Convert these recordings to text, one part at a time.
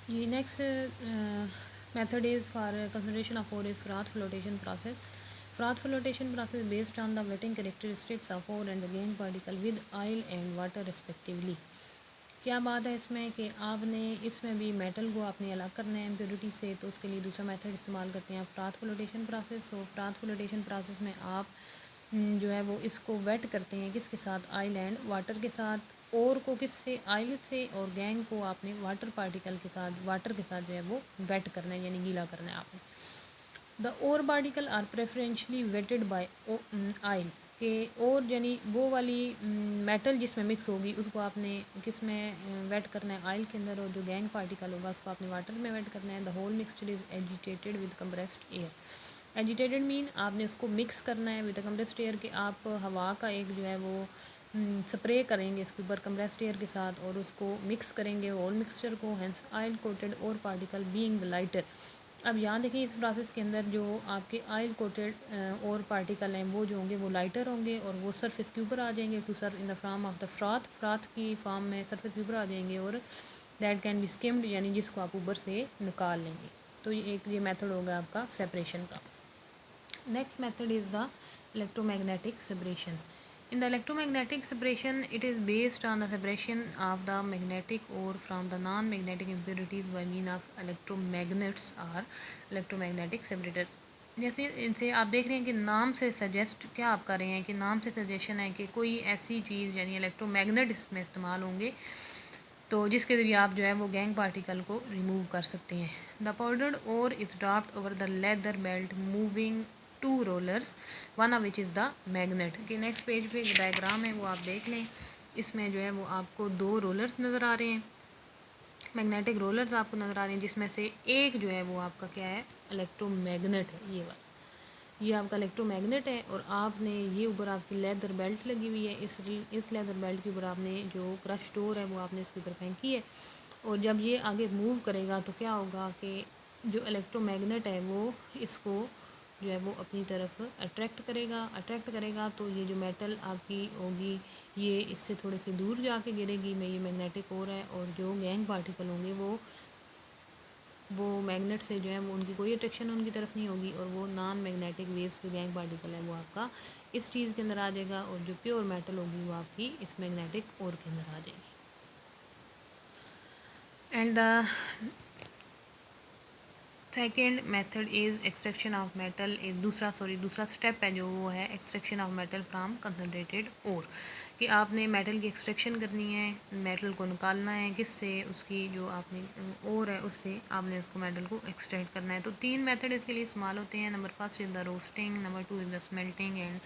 The next method is for concentration of ore is froth flotation process. Froth flotation process based on the wetting characteristics of ore and the gangue particle with oil and water respectively. क्या बात है इसमें कि आपने इसमें भी metal को आपने अलग करना है इम्प्योरिटी से, तो उसके लिए दूसरा मेथड इस्तेमाल करते हैं फ्राथ फ्लोटेशन प्रोसेस। सो फ्राथ फ्लोटेशन प्रोसेस में आप जो है वो इसको वेट करते हैं किसके साथ, ऑयल एंड वाटर के साथ। और को किससे, ऑयल से, और गैंग को आपने वाटर पार्टिकल के साथ, वाटर के साथ जो है वो वेट करना है, यानी गीला करना है आपने। The ore particles are preferentially wetted by oil के, और यानी वो वाली मेटल जिसमें मिक्स होगी उसको आपने किस में वेट करना है, ऑयल के अंदर, और जो गैंग पार्टिकल होगा उसको आपने वाटर में वेट करना है। The whole mixture is agitated with compressed air. Agitated mean आपने उसको मिक्स करना है विद कंप्रेस्ड एयर, कि आप हवा का एक जो है वो स्प्रे करेंगे इसके ऊपर कंप्रेस्ड एयर के साथ और उसको मिक्स करेंगे होल मिक्सचर को। हैंस ऑयल कोटेड और पार्टिकल बीइंग द लाइटर। अब यहाँ देखिए इस प्रोसेस के अंदर जो आपके ऑयल कोटेड और पार्टिकल हैं वो जो होंगे वो लाइटर होंगे और वो सरफेस के ऊपर आ जाएंगे to sir in the form of the froth की फॉर्म में सरफेस के ऊपर आ जाएंगे, और दैट कैन बी स्किम्ड, यानी जिसको आप ऊपर से निकाल लेंगे। तो ये मेथड होगा आपका सेपरेशन का। Next method is the electromagnetic separation. In the electromagnetic separation, it is based on the separation of the magnetic ore from the non-magnetic impurities by means of electromagnets or electromagnetic separator. जैसे इनसे आप देख रहे हैं कि नाम से suggest क्या आप कर रहे हैं, कि नाम से सजेशन है कि कोई ऐसी चीज़ यानी इलेक्ट्रोमैग्नेट इसमें इस्तेमाल होंगे तो जिसके ज़रिए आप जो है वो गैंग पार्टिकल को रिमूव कर सकते हैं। The powdered ore is dropped over the leather belt moving to rollers, one of which is the magnet. कि नेक्स्ट पेज पे डायग्राम है वो आप देख लें, इसमें जो है वो आपको दो रोलर्स नज़र आ रहे हैं, मैग्नेटिक रोलर्स आपको नज़र आ रहे हैं, जिसमें से एक जो है वो आपका क्या है, इलेक्ट्रोमैग्नेट है। ये वाला ये आपका इलेक्ट्रोमैग्नेट है, और आपने ये ऊपर आपकी लेदर बेल्ट लगी हुई है, इस लेदर बेल्ट के ऊपर आपने जो क्रश डोर है वो आपने इसके ऊपर फेंकी है, और जब ये आगे मूव करेगा तो क्या होगा कि जो इलेक्ट्रोमैग्नेट है वो इसको जो है वो अपनी तरफ अट्रैक्ट करेगा तो ये जो मेटल आपकी होगी ये इससे थोड़े से दूर जाके गिरेगी में, ये मैग्नेटिक ओर है, और जो गैंग पार्टिकल होंगे वो मैग्नेट से जो है वो उनकी कोई अट्रैक्शन उनकी तरफ नहीं होगी, और वो नॉन मैग्नेटिक वेस्ट जो गैंग पार्टिकल है वो आपका इस चीज़ के अंदर आ जाएगा, और जो प्योर मेटल होगी वो आपकी इस मैग्नेटिक ओर के अंदर आ जाएगी। And the second method is extraction of metal. दूसरा स्टेप है जो वो है extraction of metal from concentrated ore, कि आपने मेटल की एक्सट्रैक्शन करनी है, मेटल को निकालना है किससे, उसकी जो आपने ओर है उससे आपने उसको मेटल को एक्सट्रैक्ट करना है। तो तीन मेथड इसके लिए इस्तेमाल होते हैं। Number first is the roasting, number two is the smelting, and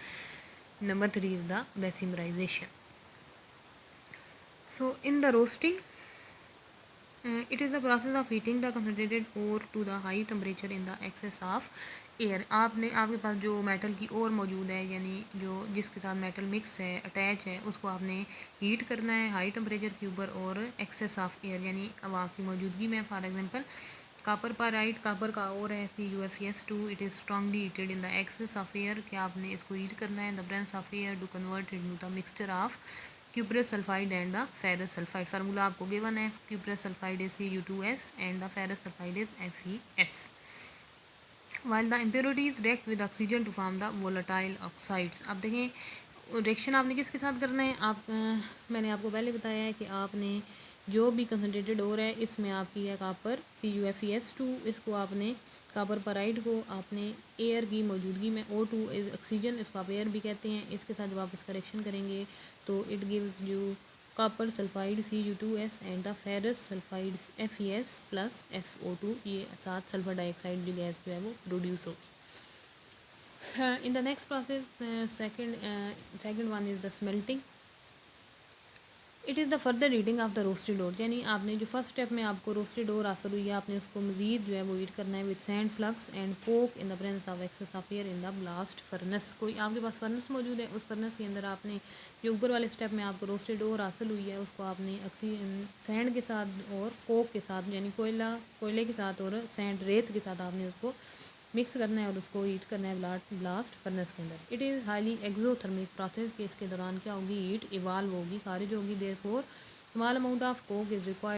number three is the Bessemerisation. So in the roasting it is the process of heating the concentrated ore to the high temperature in the excess of air। आपके पास जो metal की ओर मौजूद है, यानी जो जिसके साथ metal mix है, अटैच है, उसको आपने हीट करना है हाई टेम्परेचर के ऊपर और एक्सेस ऑफ एयर यानी हवा की मौजूदगी में। For example copper pyrite, copper का ओर है CuFeS2, it is strongly heated in the excess of air, कि आपने इसको हीट करना है the presence of air to convert into the mixture of cuprous sulfide and the ferrous sulfide। Formula आपको given है, cuprous sulfide is Cu2S and the ferrous sulfide is Fe(S). while the impurities react with oxygen to form the volatile oxides। अब देखें reaction आपने किसके साथ करना है, मैंने आपको पहले बताया है कि आपने जो भी कंसनट्रेटेड ओर है इसमें आपकी है कापर CuFeS2, इसको आपने कापर पराइड को आपने एयर की मौजूदगी में O2 ऑक्सीजन, इसको आप एयर भी कहते हैं, इसके साथ जब आप इसका रिएक्शन करेंगे तो इट गिव्स जो copper sulphide Cu2S and the ferrous sulphides FeS plus FO2, ये साथ सल्फर डाइऑक्साइड जो गैस जो है वो प्रोड्यूस होगी। In the next process second one is the smelting. It is the further reading of the roasted ore, यानी आपने जो फर्स्ट स्टेप में आपको रोस्टेड ओर हासिल हुई है, आपने उसको मज़ीद जो है वो हीट करना है with sand flux and coke in the presence of excess of air in the blast furnace. कोई आपके पास फर्नेस मौजूद है, उस फर्नेस के अंदर आपने जो ऊपर वाले स्टेप में आपको रोस्टेड ओर हासिल हुई है उसको आपने सैंड के साथ और कोक के साथ यानी कोयले के साथ और सैंड रेत के साथ आपने उसको मिक्स करना है और उसको हीट करना है ब्लास्ट फर्नेस के अंदर। It is highly exothermic process के इसके दौरान क्या होगी, हीट इवाल्व होगी, खारिज होगी, therefore small amount of Coke is required